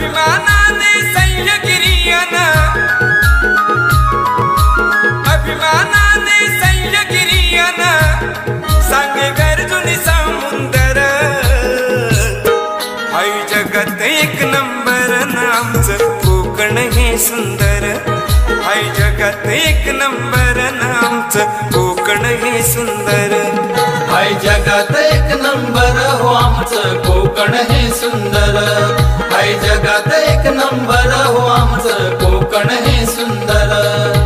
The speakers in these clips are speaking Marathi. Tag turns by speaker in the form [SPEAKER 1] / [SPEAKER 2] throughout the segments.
[SPEAKER 1] अभिमानाने सह्यागिरीयना अभिमानाने सह्यागिरीयना सांगे गर्जुनी समुंदर हाय जगात एक नंबर आमचं कोकण हे सुंदर हाय जगात एक नंबर आमचं कोकण हे सुंदर
[SPEAKER 2] हाय जगात एक नंबर हो आमचं कोकण हे सुंदर हाय जगात एक नंबर हो आमचं कोकण हे सुंदर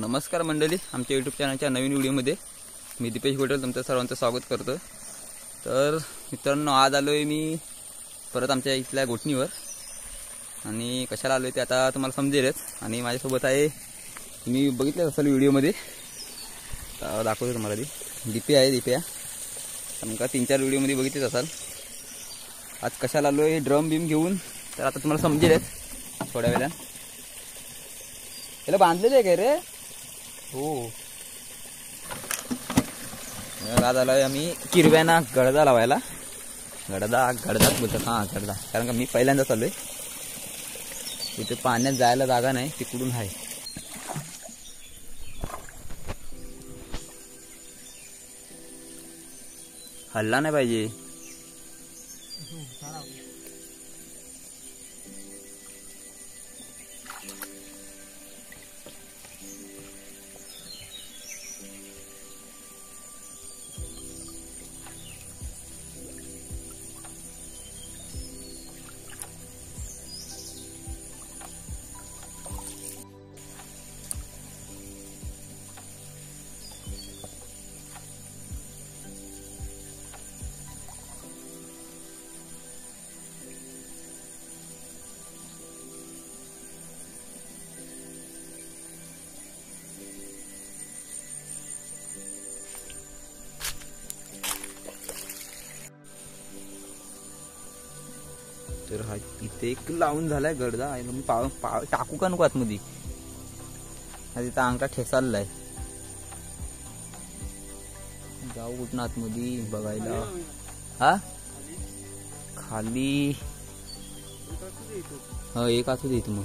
[SPEAKER 3] नमस्कार मंडळी, आमच्या यूट्यूब चॅनलच्या नवीन व्हिडिओमध्ये मी दीपेश गोटेल तुमचं सर्वांचं स्वागत करतो। तर मित्रांनो, आज आलो आहे मी परत आमच्या इथल्या गोठणीवर आणि कशाला आलो आहे ते आता तुम्हाला समजेलच। आणि माझ्यासोबत आहे, तुम्ही बघितलं असेल व्हिडिओमध्ये, दाखवतो तुम्हाला ती दीपिया आहे। दीपिया समजा 3-4 व्हिडिओमध्ये बघितलेच असाल। आज कशाला आलो आहे ड्रम बीम घेऊन, तर आता तुम्हाला समजेलच थोड्या वेळात। त्याला बांधलेलं आहे काय रे? हो, आज आलोय आम्ही किरव्याना गडदा लावायला। गडदाच बोलतात, हां गडदा, कारण का मी पहिल्यांदाच आलोय तिथे। पाण्यात जायला जागा नाही, तिकडून आहे। हल्ला नाही पाहिजे। तर हा इथे एक लावून झालाय गडदा आहे। मी टाकू का नको आतमध्ये? हा तिथं अंगठा ठेचाललाय, जाऊ कुठं आतमध्ये बघायला? हा खाली एक असू देत मग।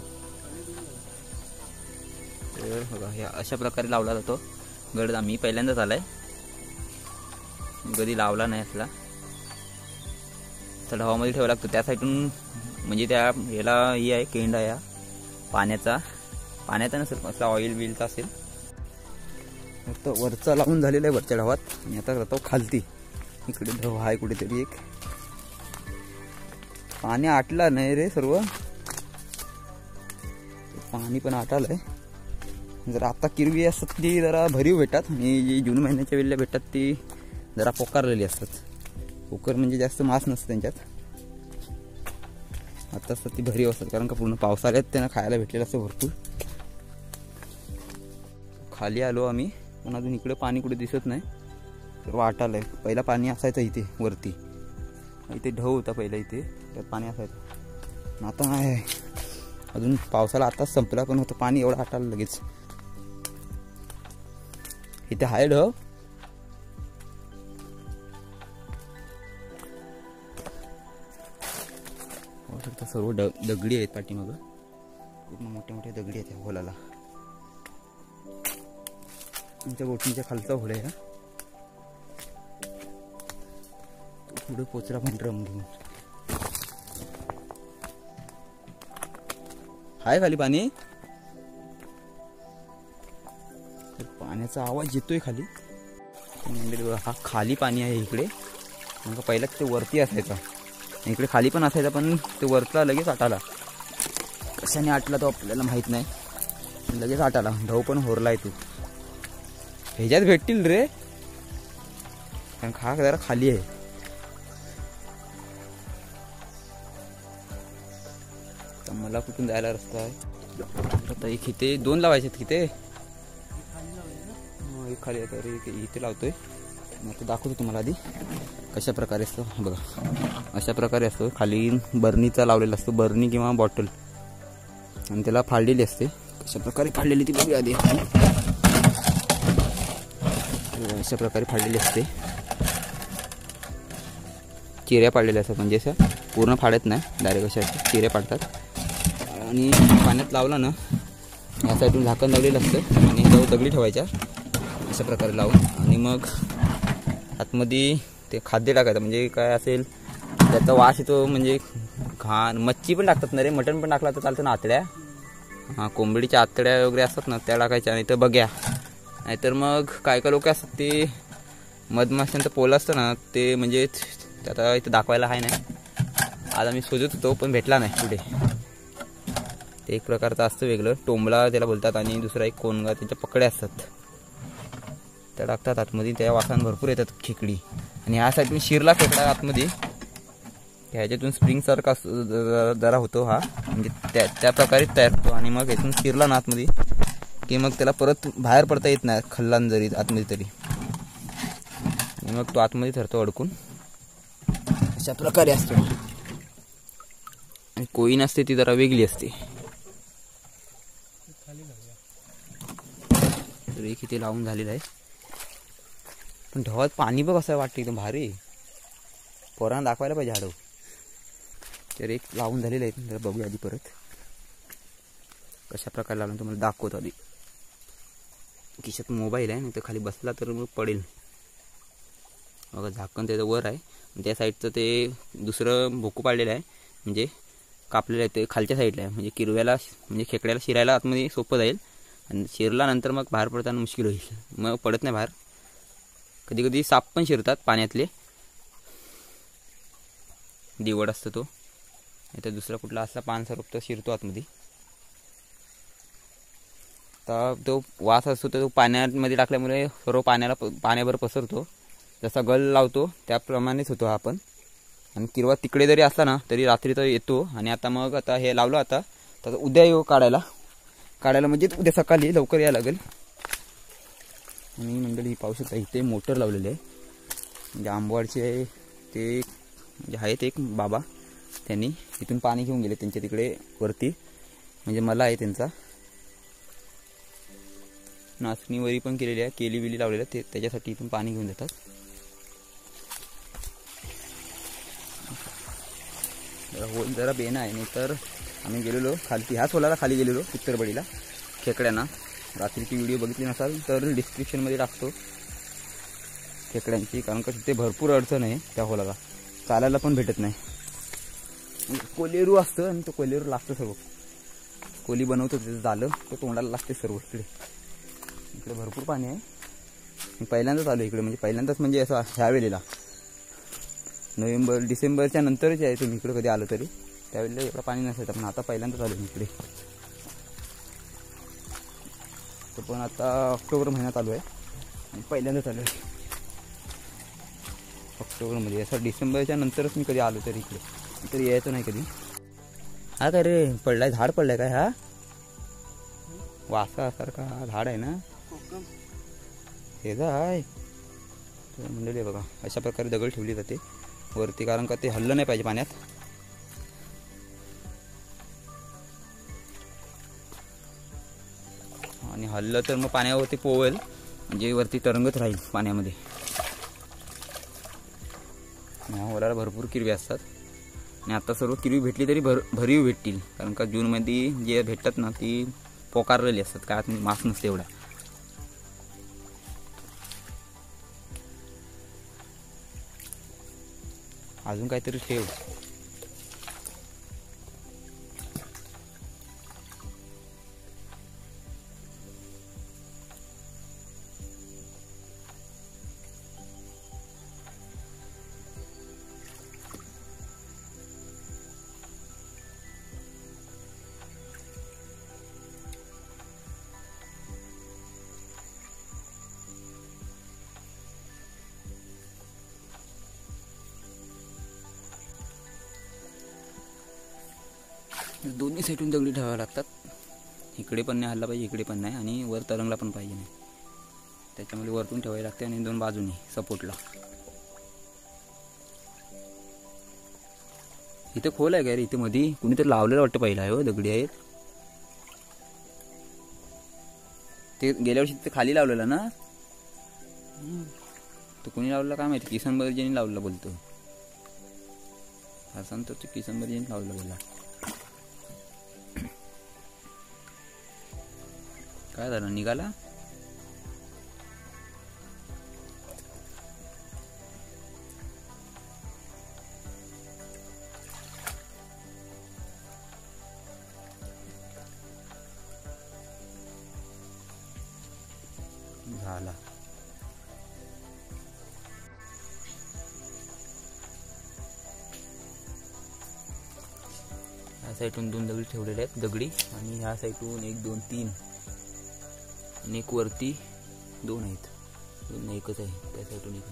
[SPEAKER 3] तर बघा, हे अशा प्रकारे लावला जातो गडदा। मी पहिल्यांदाच आलाय, कधी लावला नाही असला। ढवामध्ये ठेवावा लागतो त्या साईडून, म्हणजे त्या याला ही आहे केंडा या पाण्याचा नसेल, असला ऑइल बिलचा असेल। तर वरचा लावून झालेला आहे वरच्या ढवात, आणि आता जातो खालती। इकडे ढव आहे कुठेतरी एक, पाणी आटला नाही रे सर्व, पाणी पण आटालंय। जर आता किरवी असतात ती जरा भरीव भेटतात, आणि जी जून महिन्याच्या वेळेला भेटतात ती जरा पोकारलेली असतात। पोकर म्हणजे जास्त मास नसतं त्यांच्यात, आता असतात ती भरीव असतात, कारण का पूर्ण पावसाळ्यात त्यांना खायला भेटलेलं असतं भरपूर। खाली आलो आम्ही, पण अजून इकडे पाणी कुठे दिसत नाही, तर वाटालंय। पहिला पाणी असायचं इथे वरती, इथे ढव होता पहिला, इथे त्यात पाणी असायचं। आता नाही, अजून पावसाला आताच संपला, पण होतं पाणी एवढं आटालं लगेच। इथे आहे ढव, सर्व दगडी आहेत पाठीमागं, पूर्ण मोठे मोठे दगडी आहेत या होलाला। तुमच्या गोठणीच्या खालचा होल आहे हा, पुढे पोचला पण ड्रम घेऊन। हाय खाली पाणी, पाण्याचा आवाज येतोय खाली। हा खाली पाणी आहे इकडे, मग पहिला ते वरती असायचा, इकडे खाली पण असायचा, पण ते वरचा लगेच आटाला. कशाने आटला तो आपल्याला माहित नाही, लगेच आटाला. ढव पण होरलाय तू. ह्याच्यात भेटतील रे, कारण खाक जरा खाली आहे. तर मला कुठून जायला रस्ता आहे. आता एक इथे 2 लावायचे आहेत. किती एक खाली आहे, तर एक इथे लावतोय. आता दाखवतो तुम्हाला आधी कशा प्रकारे असतो. बघा अशा प्रकारे असतो. खाली बर्नीचा लावलेला असतो, बर्नी किंवा बॉटल, आणि त्याला फाडलेली असते. कशा प्रकारे फाडलेली ती बघूया आधी. अशा प्रकारे फाडलेली असते. चिऱ्या पाडलेल्या असतात, म्हणजे असं पूर्ण फाडत नाही, डायरेक्ट अशा चिऱ्या पाडतात. आणि पाण्यात लावला ना, या साईडून झाकण लावलेलं असतं आणि ह्याच्यावर दगडी ठेवायच्या अशा प्रकारे लावून. आणि मग आतमध्ये ते खाद्य टाकायचं. म्हणजे काय असेल त्याचा वास येतो, म्हणजे घाण. मच्छी पण टाकतात ना रे, मटण पण टाकला तर चालतं ना. आतड्या, हां कोंबडीच्या आतड्या वगैरे असतात ना, त्या टाकायच्या. नाही तर बघ्या, नाहीतर मग काय काय लोक असतात ते मधमाशांचं पोलं असतं ना ते, म्हणजे आता इथं दाखवायला आहे नाही. आज आम्ही शोधत होतो पण भेटला नाही कुठे. ते एक प्रकारचं असतं वेगळं, टोंबला त्याला बोलतात. आणि दुसरा एक कोणगा, त्यांच्या पकड्या असतात त्या टाकतात आतमध्ये. त्या वासान भरपूर येतात खेकडी. आणि ह्या साईडून शिरला खेकडा आतमध्ये, ह्याच्यातून स्प्रिंगसारखा जरा होतो हा, म्हणजे त्या प्रकारे तयार होतो. आणि मग यातून शिरला ना आतमध्ये की मग त्याला परत बाहेर पडता येत नाही, खल्लान जरी आतमध्ये तरी. आणि मग तो आतमध्ये धरतो अडकून. अशा प्रकारे असतो. आणि कोईन असते ती जरा वेगळी असते. तर एक इथे लावून झालेलं आहे. पण ढवात पाणी बघ असं वाटतं एकदम भारी. पोरांना दाखवायला पाहिजे हाडव. तर एक लावून झालेलं आहे, तर बघूया आधी परत कशा प्रकारे लावून तुम्हाला दाखवतो. आधी खिशात मोबाईल आहे, नाही तर खाली बसला तर मग पडेल. बघा झाकण त्याचं वर आहे. त्या साईडचं ते दुसरं भोकू पाडलेलं आहे, म्हणजे कापलेलं आहे. ते खालच्या साईडला आहे, म्हणजे किरव्याला, म्हणजे खेकड्याला शिरायला आतमध्ये सोपं जाईल. आणि शिरल्यानंतर मग बाहेर पडताना मुश्किल होईल. मग पडत नाही बाहेर. कधी कधी साप पण शिरतात पाण्यातले, दिवड असतो तो. नाही तर दुसरा कुठला असला पानसरूप तर शिरतो आतमध्ये. तर तो वास असतो तो पाण्यामध्ये टाकल्यामुळे सर्व पाण्याभर पसरतो. जसा गल लावतो त्याप्रमाणेच होतो हा पण. आणि किरवा तिकडे जरी असला ना तरी रात्री तर येतो. आणि आता मग आता हे लावलं, आता तर उद्या येऊ काढायला म्हणजे उद्या सकाळी लवकर यायला लागेल. आणि मंडळी पाहू शकता इथे मोटर लावलेली आहे, म्हणजे आंबवाडचे आहे ते, म्हणजे आहेत एक बाबा, त्यांनी इथून पाणी घेऊन गेले त्यांच्या तिकडे वरती. म्हणजे मला आहे त्यांचा नाचणी वरी पण केलेली आहे, केली विली लावलेल्या, ते त्याच्यासाठी इथून पाणी घेऊन जातात. होल जरा बेना आहे. नाही तर आम्ही गेलेलो खाली, ह्याच होलाला खाली गेलेलो उत्तरबडीला खेकड्यांना. रात्रीची व्हिडिओ बघितली नसाल तर डिस्क्रिप्शनमध्ये टाकतो खेकड्यांची, कारण का तिथे भरपूर अडचण आहे त्या होलाला. चालायला पण भेटत नाही. कोलेरू असतं आणि तो कोलेरू लागतं सर्व. कोली बनवतो त्याचं झालं तो तोंडाला लागते सर्व. इकडे भरपूर पाणी आहे. पहिल्यांदाच आलो इकडे, म्हणजे पहिल्यांदाच म्हणजे असं ह्या वेळेला नोव्हेंबर डिसेंबरच्या नंतरच आहे तुम्ही इकडे कधी आलो तरी. त्यावेळेला एवढं पाणी नसायचं, पण आता पहिल्यांदाच आलो इकडे. तो पण आता ऑक्टोबर महिन्यात आलो आहे आणि पहिल्यांदाच आलो आहे ऑक्टोबरमध्ये. असं डिसेंबरच्या नंतरच मी कधी आलो तरी इकडे, तरी यायचं नाही कधी. हा काय रे पडलाय, झाड पडलाय काय? हा वासासारखा झाड आहे ना हे जाय. तर मंडळी बघा अशा प्रकारे दगड ठेवली जाते वरती, कारण का ते हल्लं नाही पाहिजे पाण्यात. आणि हल्लं तर मग पाण्यावरती पोवेल, म्हणजे वरती तरंगत राहील पाण्यामध्ये. होलाला भरपूर किरवी असतात. आणि आता सर्व किरवी भेटली तरी भरीव भेटतील, कारण का जूनमध्ये जे भेटतात ना ती पोकारलेली असतात, काय मास नसते एवढा. अजून काहीतरी ठेव. दोन्ही साईडून दगडी ठेवाव्या लागतात. इकडे पण नाही हल्ला पाहिजे, इकडे पण नाही, आणि वर तरंगला पण पाहिजे नाही. त्याच्यामुळे वरतून ठेवावी लागते आणि दोन बाजूनी सपोर्टला. इथे खोल आहे का रे? इथे मध्ये कुणीतरी लावलेलं वाटतं पहिला आहे हो, दगडी आहेत ते. गेल्या वर्षी तिथे खाली लावलेलं ना, तो कुणी लावलेला काय माहिती. किसन बर्जेनी लावलेला बोलतो. हा सांगतो तो किसन बर्जेनी लावलेला बोलला. काय झालं, निघाला? झाला. ह्या साईडून दोन दगडी ठेवलेले आहेत दगडी, आणि ह्या साईडून 1 2 3 आणि एक वरती 2 आहेत. 2 एकच आहे त्या साईडून एक.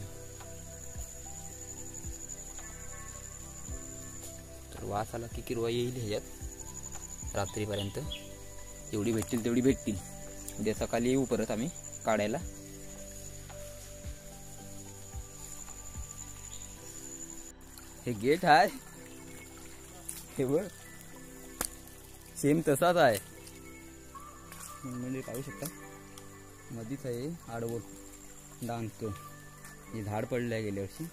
[SPEAKER 3] तर वास आला की किरवा येईल ह्याच्यात रात्रीपर्यंत. जेवढी भेटतील तेवढी भेटतील. उद्या सकाळी येऊ परत आम्ही काढायला. हे गेट आहे, हे बघ सेम तसाच आहे. म्हणजे पाहू शकता मधीच आहे आडवं डांगतो. हे झाड पडलं आहे गेल्या वर्षी,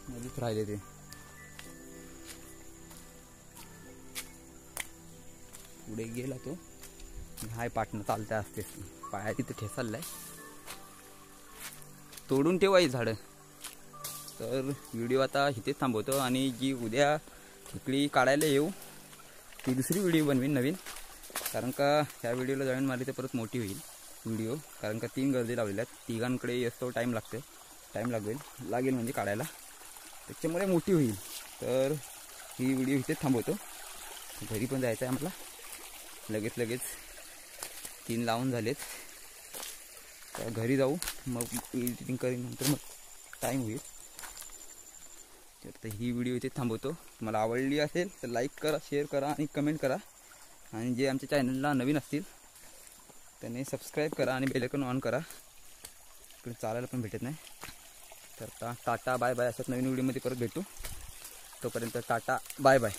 [SPEAKER 3] मधीच राहिले ते. पुढे गेला तो. हाय पाटणं चालत्या असते, पाया तिथे ठेसाललाय. तोडून ठेवायची झाडं. तर व्हिडिओ आता इथेच थांबवतो, आणि जी उद्या खेकडी काढायला येऊ ती दुसरी व्हिडिओ बनवीन नवीन. कारण का ह्या व्हिडिओला जॉईन मारली तर परत मोठी होईल व्हिडिओ. कारण का 3 गर्दी लावलेल्या आहेत, तिघांकडे असतो टाईम लागेल म्हणजे काढायला, त्याच्यामुळे मोठी होईल. तर ही व्हिडिओ इथेच थांबवतो. घरी पण जायचं आहे आम्हाला लगेच 3 लावून झालेत. तर घरी जाऊ, मग एडिटिंग करीन, नंतर मग टाईम होईल. तर ही व्हिडिओ इथे थांबवतो. तुम्हाला आवडली असेल तर लाईक करा, शेअर करा आणि कमेंट करा. आणि जे आमच्या चॅनलला नवीन असतील त्यांनी सबस्क्राईब करा आणि बेल आयकॉन ऑन करा. इकडे चालायला पण भेटत नाही. तर टाटा बाय बाय. अशाच नवीन व्हिडिओमध्ये परत भेटू. तोपर्यंत टाटा बाय बाय.